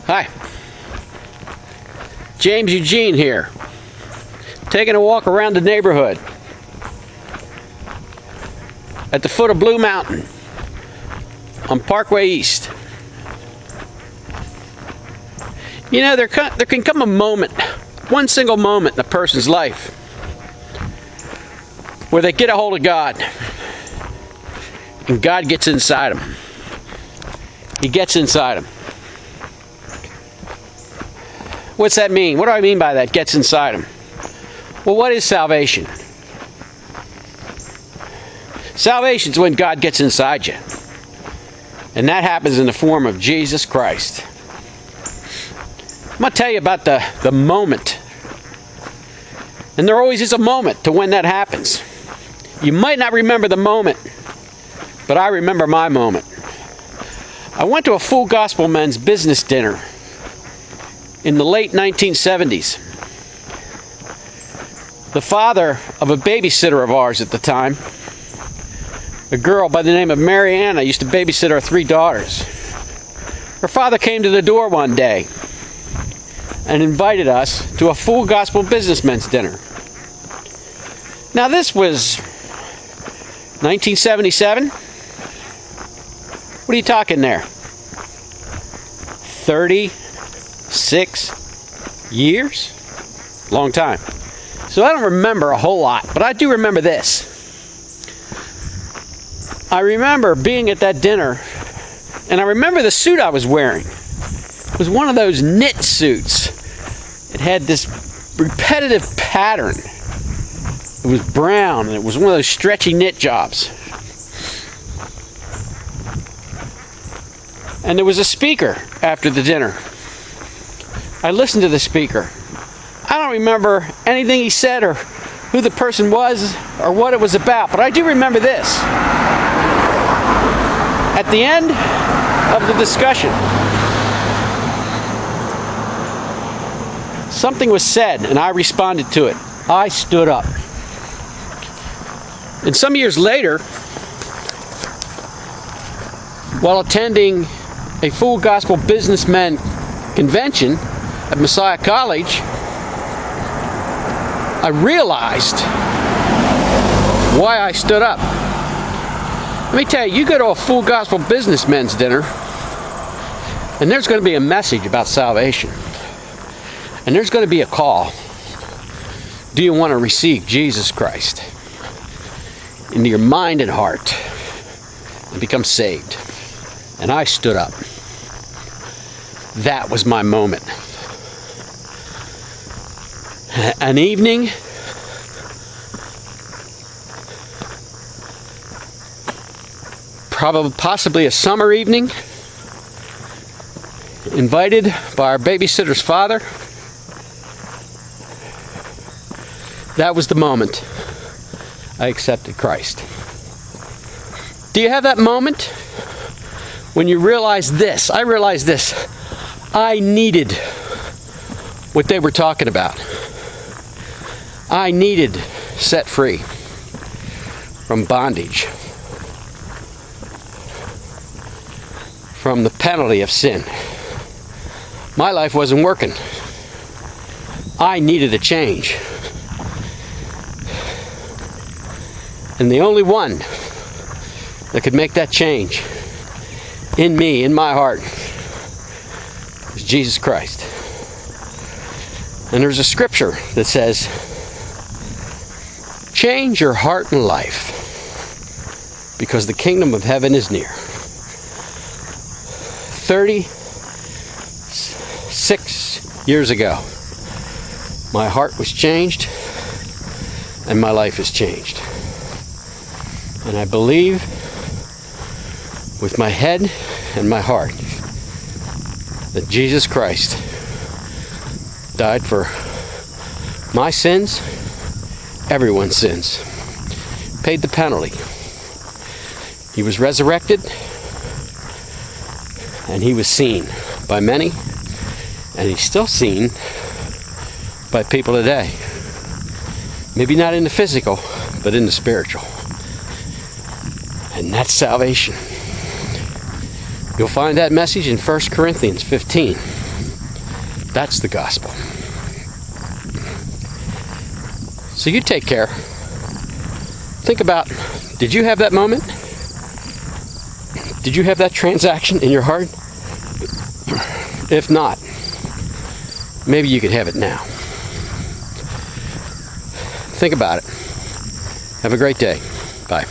Hi, James Eugene here, taking a walk around the neighborhood at the foot of Blue Mountain on Parkway East. You know, there can come a moment, one single moment in a person's life, where they get a hold of God and God gets inside them. He gets inside them. What's that mean? What do I mean by that, gets inside them? Well, what is salvation? Salvation is when God gets inside you. And that happens in the form of Jesus Christ. I'm going to tell you about the moment. And there always is a moment to when that happens. You might not remember the moment, but I remember my moment. I went to a Full Gospel Men's business dinner in the late 1970s. The father of a babysitter of ours at the time, a girl by the name of Mary Ann, used to babysit our 3 daughters. Her father came to the door one day and invited us to a Full Gospel Businessmen's dinner. Now this was 1977. What are you talking there? 36 years? Long time. So I don't remember a whole lot, but I do remember this. I remember being at that dinner, and I remember the suit I was wearing. It was one of those knit suits. It had this repetitive pattern. It was brown, and it was one of those stretchy knit jobs. And there was a speaker after the dinner. I listened to the speaker. I don't remember anything he said or who the person was or what it was about, but I do remember this. At the end of the discussion, something was said and I responded to it. I stood up. And some years later, while attending a Full Gospel Businessmen convention at Messiah College, I realized why I stood up. Let me tell you, you go to a Full Gospel Businessmen's dinner, and there's going to be a message about salvation. And there's going to be a call. Do you want to receive Jesus Christ into your mind and heart and become saved? And I stood up. That was my moment. An evening possibly a summer evening, invited by our babysitter's father. That was the moment I accepted Christ. Do you have that moment when you realize this? I realized this. I needed what they were talking about. I needed set free from bondage, from the penalty of sin. My life wasn't working. I needed a change. And the only one that could make that change in me, in my heart, is Jesus Christ. And there's a scripture that says, change your heart and life, because the kingdom of heaven is near. 36 years ago, my heart was changed and my life has changed. And I believe with my head and my heart that Jesus Christ died for my sins, everyone's sins, paid the penalty. He was resurrected, and he was seen by many, and he's still seen by people today. Maybe not in the physical, but in the spiritual. And that's salvation. You'll find that message in 1 Corinthians 15. That's the gospel. So you take care. Think about, did you have that moment? Did you have that transaction in your heart? If not, maybe you could have it now. Think about it. Have a great day. Bye.